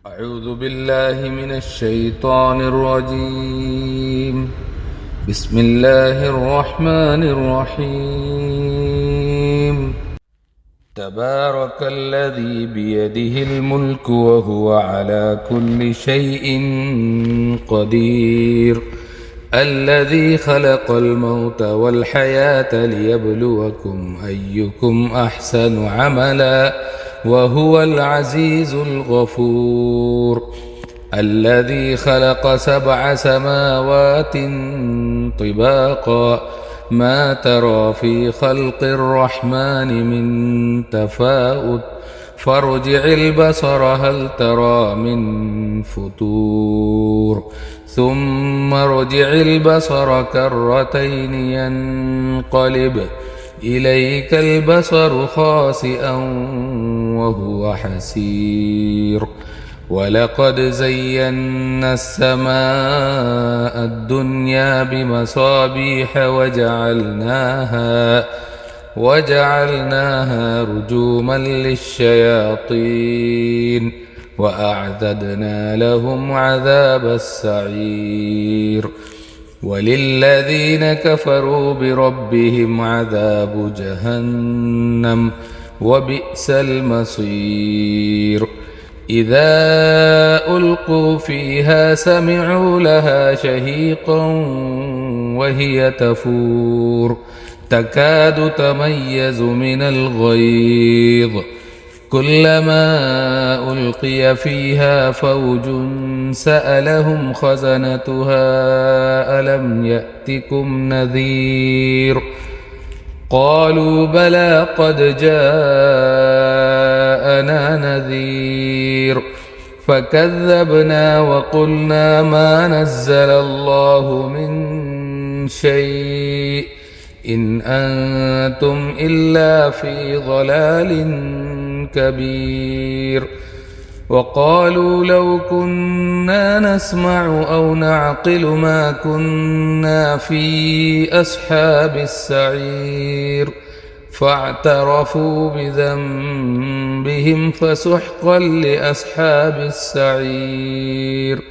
أعوذ بالله من الشيطان الرجيم. بسم الله الرحمن الرحيم. تبارك الذي بيده الملك وهو على كل شيء قدير، الذي خلق الموت والحياة ليبلوكم أيكم أحسن عملا وهو العزيز الغفور. الذي خلق 7 سماوات طباقا ما ترى في خلق الرحمن من تفاؤت فارجع البصر هل ترى من فطور ثم ارجع البصر كرتين ينقلب إليك البصر خاسئا وهو حسير. ولقد زينا السماء الدنيا بمصابيح وجعلناها رجوما للشياطين وأعتدنا لهم عذاب السعير. وللذين كفروا بربهم عذاب جهنم وبئس المصير. إذا ألقوا فيها سمعوا لها شهيقا وهي تفور تكاد تميز من الغيظ كلما ألقي فيها فوج سألهم خزنتها ألم يأتكم نذير قالوا بلى قد جاءنا نذير فكذبنا وقلنا ما نزل الله من شيء إن أنتم إلا في ضلال كبير. وقالوا لو كنا نسمع أو نعقل ما كنا في أصحاب السعير فاعترفوا بذنبهم فسحقا لأصحاب السعير.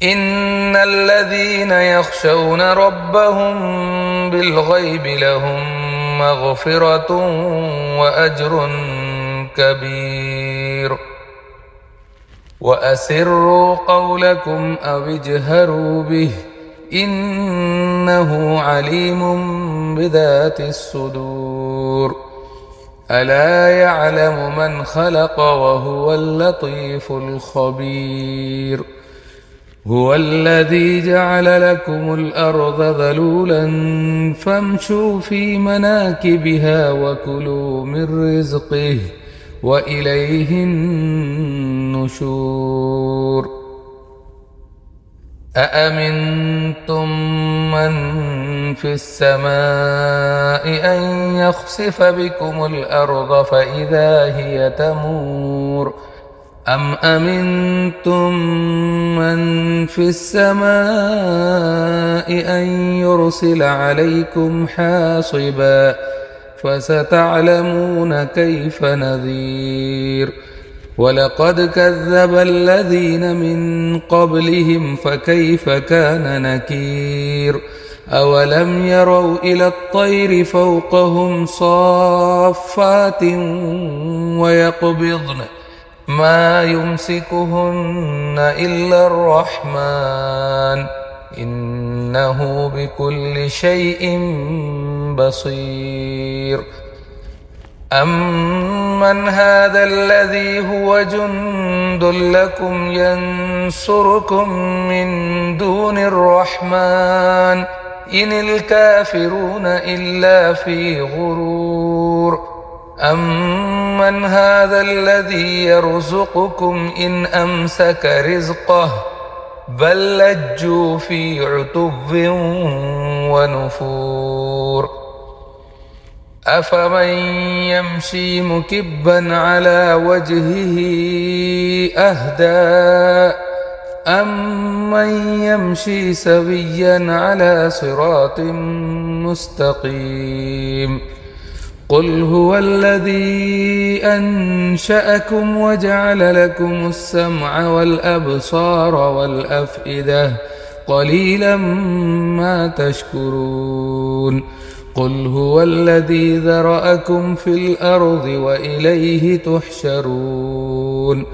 إن الذين يخشون ربهم بالغيب لهم مغفرة وأجر كبير. وأسروا قولكم أو اجهروا به إنه عليم بذات الصدور. ألا يعلم من خلق وهو اللطيف الخبير. هو الذي جعل لكم الأرض ذلولا فامشوا في مناكبها وكلوا من رزقه وإليه النشور. أأمنتم من في السماء أن يخسف بكم الأرض فإذا هي تمور أم أمنتم من في السماء أن يرسل عليكم حاصبا فستعلمون كيف نذير. ولقد كذب الذين من قبلهم فكيف كان نكير. أولم يروا إلى الطير فوقهم صافات ويقبضن ما يمسكهن إلا الرحمن إنه بكل شيء بصير. أمن هذا الذي هو جند لكم ينصركم من دون الرحمن إن الكافرون إلا في غرور. أمن هذا الذي يرزقكم إن أمسك رزقه بل لجوا في عتب ونفور. أفمن يمشي مكبا على وجهه أهدى أمن يمشي سويا على صراط مستقيم. قل هو الذي أنشأكم وجعل لكم السمع والأبصار والأفئدة قليلا ما تشكرون قل هو الذي ذرأكم في الأرض وإليه تحشرون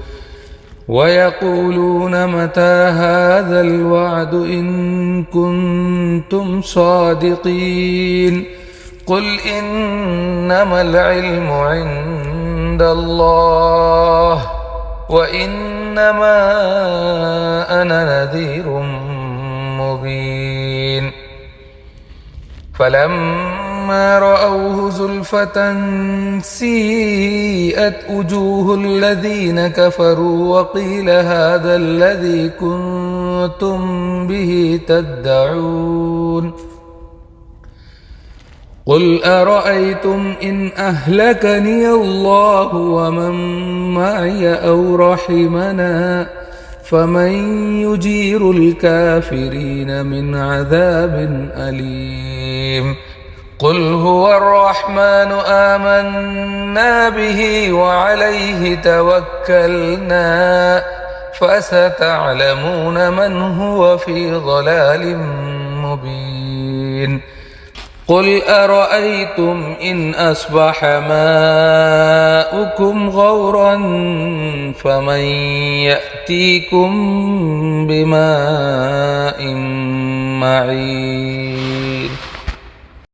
ويقولون متى هذا الوعد إن كنتم صادقين قل إنما العلم عند الله وإنما أنا نذير مبين فلما رأوه زلفة سيئت وجوه الذين كفروا وقيل هذا الذي كنتم به تدعون قل أرأيتم إن أهلكني الله ومن معي أو رحمنا فمن يجير الكافرين من عذاب أليم قل هو الرحمن آمنا به وعليه توكلنا فستعلمون من هو في ضلال مبين قل أرأيتم إن أصبح ماؤكم غورا فمن يأتيكم بماء معين